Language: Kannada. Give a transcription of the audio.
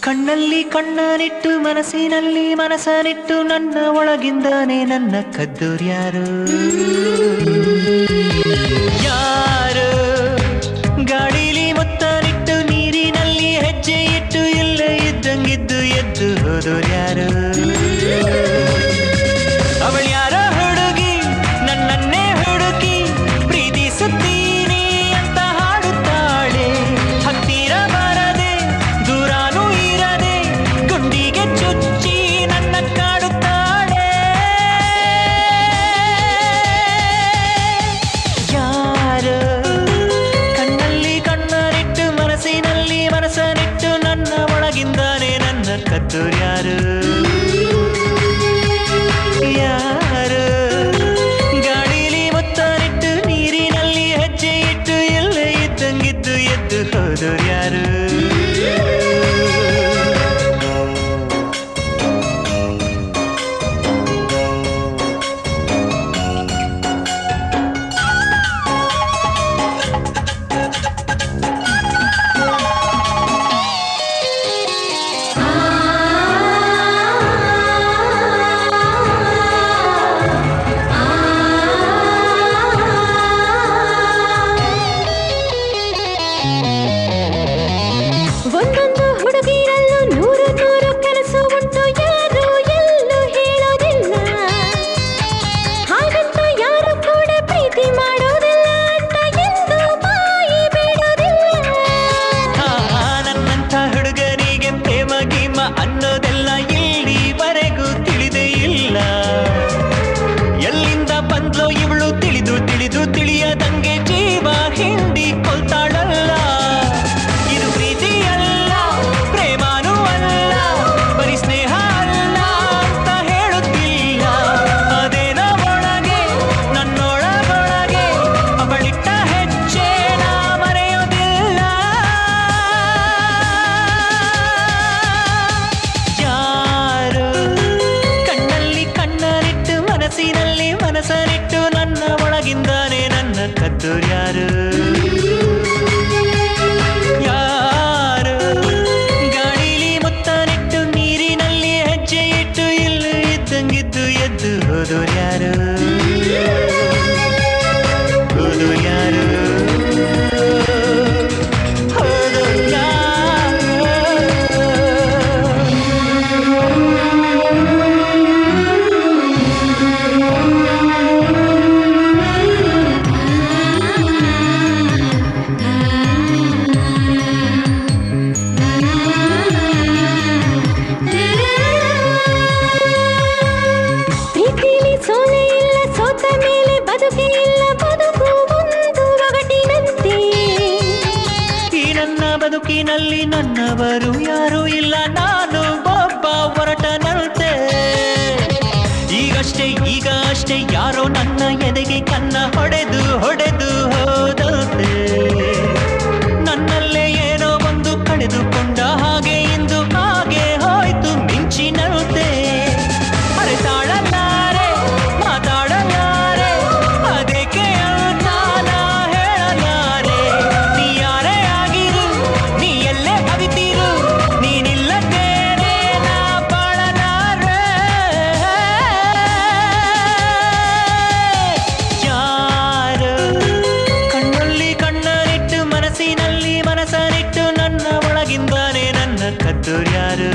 ಕಣ್ಣಲ್ಲಿ ಕಣ್ಣನಿಟ್ಟು ಮನಸ್ಸಿನಲ್ಲಿ ಮನಸ್ಸನಿಟ್ಟು ನನ್ನ ಒಳಗಿಂದಾನೆ ನನ್ನ ಕದ್ದೋರ್ಯಾರು ಯಾರು ಗಾಳಿಲಿ ಮುತ್ತನಿಟ್ಟು ನೀರಿನಲ್ಲಿ ಹೆಜ್ಜೆ ಇಟ್ಟು ಇಲ್ಲೇ ಇದ್ದಂಗಿದ್ದು ಎದ್ದು ಹೋದೋರ್ಯಾರು ಅವಳ್ಯಾರೋ ಹುಡುಗಿ ನನ್ನನ್ನೇ ಹುಡುಕಿ ಪ್ರೀತಿಸುತ್ತೀನಿ ಅಂತ ಹಾಡುತ್ತಾಳೆ ಹತ್ತಿರ ಬರದೆ ದೂರಾನೂ ಇರದೆ ಗುಂಡಿಗೆ ಚುಚ್ಚಿ ನನ್ನ ಕಾಡುತ್ತಾಳೆ ಯಾರು ಕಣ್ಣಲ್ಲಿ ಕಣ್ಣನಿಟ್ಟು ಮನಸ್ಸಿನಲ್ಲಿ ಮನಸ್ಸನಿಟ್ಟು ನನ್ನ ಒಳಗಿಂದಾನೆ ನನ್ನ ಕದ್ದೋರ್ಯಾರು ಯಾರು ಗಾಳಿಲಿ ಮುತ್ತನಿಟ್ಟು ನೀರಿನಲ್ಲಿ ಹೆಜ್ಜೆ ಇಟ್ಟು ಎಲ್ಲೇ ಇದ್ದಂಗಿದ್ದು ಎದ್ದು ಹೋದೋರ್ಯಾರು ಒಂದೊಂದು ಹುಡುಗಿರಲ್ಲೂ ನೂರು ನೂರು ಕನಸು ಉಂಟು ಯಾರು ಎಲ್ಲೂ ಹೇಳೋದಿಲ್ಲ ಹಾಗಂತ ಯಾರು ಕೂಡ ಪ್ರೀತಿ ಮಾಡೋದಿಲ್ಲ ಅಂತ ಎಂದು ಬಾಯಿ ಬಿಡೋದಿಲ್ಲ ನನ್ನಂಥ ಹುಡುಗರಿಗೆ ಪ್ರೇಮ ಗೀಮ ಅನ್ನೋದೆಲ್ಲ ಇಲ್ಲಿವರೆಗೂ ತಿಳಿದೇ ಇಲ್ಲ ಎಲ್ಲಿಂದ ಬಂದ್ಲೋ ಇವಳು ತಿಳಿದು ತಿಳಿದು ತಿಳಿಯದಂಗೆ ಜೀವ ಹಿಂಡಿ ಕೊಲ್ತಾಳಲ್ಲ ಇದು ಪ್ರೀತಿ ಅಲ್ಲ ಪ್ರೇಮಾನೂ ಅಲ್ಲ ಬರೀ ಸ್ನೇಹ ಅಲ್ಲ ಅಂತ ಹೇಳುತ್ತಿಲ್ಲ ಅದೇನ ಒಳಗೆ ನನ್ನೊಳಗೊಳಗೆ ಅವಳಿಟ್ಟ ಹೆಜ್ಜೆ ನಾ ಮರೆಯೋದಿಲ್ಲ ಯಾರು ಕಣ್ಣಲ್ಲಿ ಕಣ್ಣನಿಟ್ಟು ಮನಸ್ಸಿನಲ್ಲಿ ಮನಸ್ಸನಿಟ್ಟು ನನ್ನ ಒಳಗಿಂದಾನೆ ನನ್ನ ಕದ್ದೋರ್ಯಾರು ಯಾರು ಗಾಳಿಲಿ ಮುತ್ತನಿಟ್ಟು ನೀರಿನಲ್ಲಿ ಹೆಜ್ಜೆ ಇಟ್ಟು ಇಲ್ಲೂ ಇದ್ದಂಗಿದ್ದು ಎದ್ದು ಹೋದೋರ್ಯಾರು ಹೋದೋರ್ಯಾರು ಪ್ರೀತಿಲಿ ಸೋಲೆ ಇಲ್ಲ ಸೋತ ಮೇಲೆ ಬದುಕೆ ಇಲ್ಲ ಬದುಕು ಒಂದು ಒಗಟಿನಂತೆ ಈ ನನ್ನ ಬದುಕಿನಲ್ಲಿ ನನ್ನವರು ಯಾರೂ ಇಲ್ಲ ನಾನು ಒಬ್ಬ ಹೊರಟನಂತೆ ಈಗ ಅಷ್ಟೇ ಯಾರೋ ನನ್ನ ಎದೆಗೆ ಕನ್ನ ಹೊಡೆದು ಹೊಡೆದು ಹೋದಂತೆ ನನ್ನಲ್ಲೇ ಏನೋ ಒಂದು ಕಳೆದುಕೊಂಡ ಹಾಗೆ ಇಂದು ಹಾಗೆ ಹೋಯ್ತು ಮಿಂಚಿನಂತೆ ಅರೆತಾಳಲಾರೆ ಮಾತಾಡಲಾರೆ ಅದಕ್ಕೆ ನಾನ ಹೇಳಲಾರೆ ನೀ ಯಾರೇ ಆಗಿರು ನೀ ಎಲ್ಲೇ ಅವಿತಿರು ನೀನಿಲ್ಲದೇನೆ ನಾ ಬಾಳಲಾರೆ ಯಾರು ಕಣ್ಣಲ್ಲಿ ಕಣ್ಣನಿಟ್ಟು ಮನಸ್ಸಿನಲ್ಲಿ ಮನಸ್ಸನಿಟ್ಟು ನನ್ನ ಒಳಗಿಂದಾನೆ ನನ್ನ ಕದ್ದೋರ್ಯಾರು